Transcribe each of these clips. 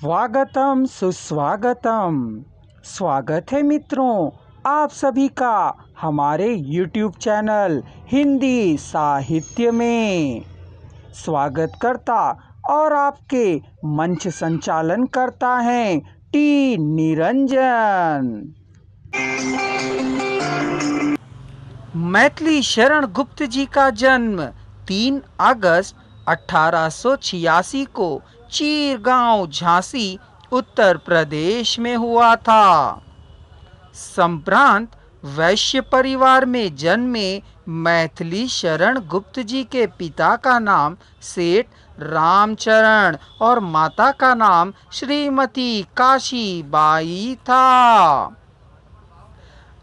स्वागतम सुस्वागतम। स्वागत है मित्रों आप सभी का हमारे YouTube चैनल हिंदी साहित्य में। स्वागत करता और आपके मंच संचालन करता है टी निरंजन। मैथिली शरण गुप्त जी का जन्म 3 अगस्त 1886 को चीरगांव झांसी उत्तर प्रदेश में हुआ था। संभ्रांत वैश्य परिवार में जन्मे मैथिली शरण गुप्त जी के पिता का नाम सेठ रामचरण और माता का नाम श्रीमती काशीबाई था।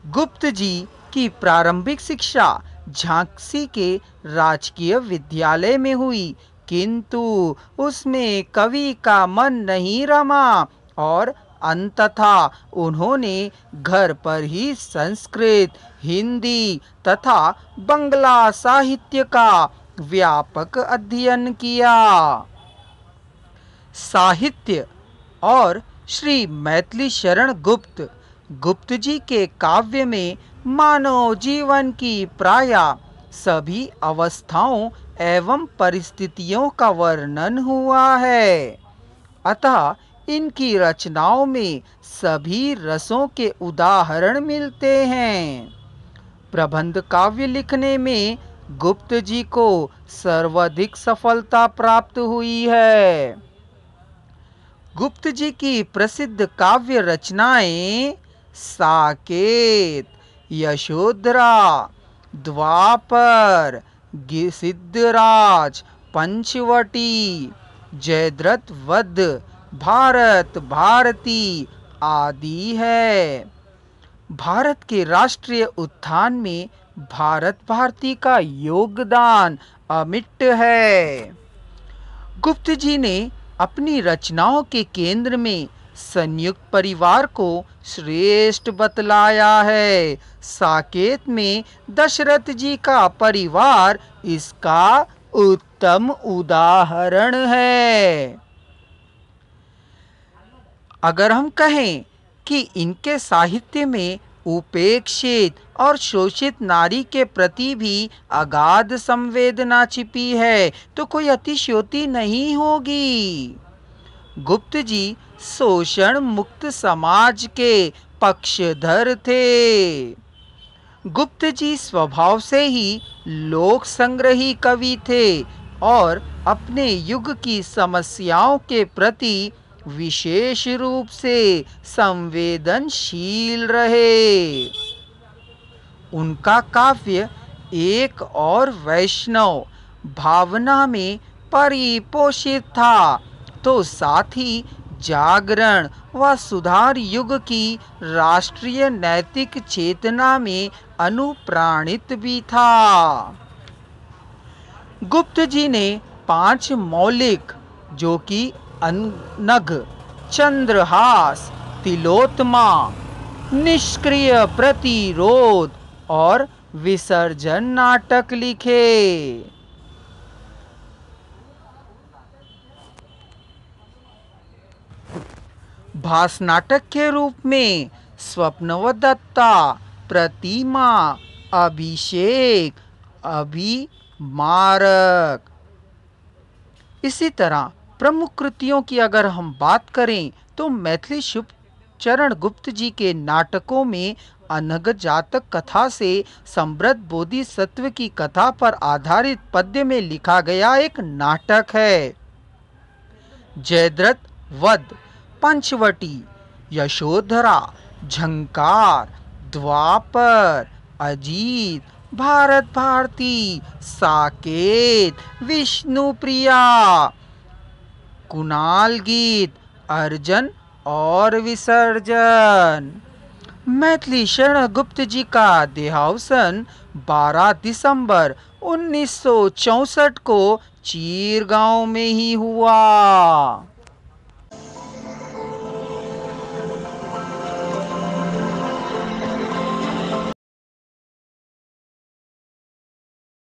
गुप्त जी की प्रारंभिक शिक्षा झांसी के राजकीय विद्यालय में हुई, किंतु उसमें कवि का मन नहीं रमा और अंततः उन्होंने घर पर ही संस्कृत, हिंदी तथा बंगला साहित्य का व्यापक अध्ययन किया। साहित्य और श्री मैथिली शरण गुप्त जी के काव्य में मानव जीवन की प्रायः सभी अवस्थाओं एवं परिस्थितियों का वर्णन हुआ है। अतः इनकी रचनाओं में सभी रसों के उदाहरण मिलते हैं। प्रबंध काव्य लिखने में गुप्त जी को सर्वाधिक सफलता प्राप्त हुई है। गुप्त जी की प्रसिद्ध काव्य रचनाएं साकेत, यशोधरा, द्वापर, सिद्धराज, पंचवटी, जयद्रथ वध, भारत भारती आदि है। भारत के राष्ट्रीय उत्थान में भारत भारती का योगदान अमिट है। गुप्त जी ने अपनी रचनाओं के केंद्र में संयुक्त परिवार को श्रेष्ठ बतलाया है। साकेत में दशरथ जी का परिवार इसका उत्तम उदाहरण है। अगर हम कहें कि इनके साहित्य में उपेक्षित और शोषित नारी के प्रति भी अगाध संवेदना छिपी है तो कोई अतिशयोक्ति नहीं होगी। गुप्त जी शोषण मुक्त समाज के पक्षधर थे। गुप्त जी स्वभाव से ही लोक संग्रही कवि थे और अपने युग की समस्याओं के प्रति विशेष रूप से संवेदनशील रहे। उनका काव्य एक और वैष्णव भावना में परिपोषित था, तो साथ ही जागरण व सुधार युग की राष्ट्रीय नैतिक चेतना में अनुप्राणित भी था। गुप्त जी ने 5 मौलिक जो कि अनघ, चंद्रहास, तिलोत्तमा, निष्क्रिय प्रतिरोध और विसर्जन नाटक लिखे। भास नाटक के रूप में स्वप्नवदत्ता, प्रतिमा, अभिषेक, अभिमारक। इसी तरह प्रमुख कृतियों की अगर हम बात करें तो मैथिली शुभ चरण गुप्त जी के नाटकों में अनघ जातक कथा से समृद्ध बोधिसत्व की कथा पर आधारित पद्य में लिखा गया एक नाटक है। जयद्रथ वध, पंचवटी, यशोधरा, झंकार, द्वापर, अजीत, भारत भारती, साकेत, विष्णुप्रिया, कुणाल गीत, अर्जन और विसर्जन। मैथिली शरण गुप्त जी का देहावसान 12 दिसंबर 1964 को चीरगांव में ही हुआ।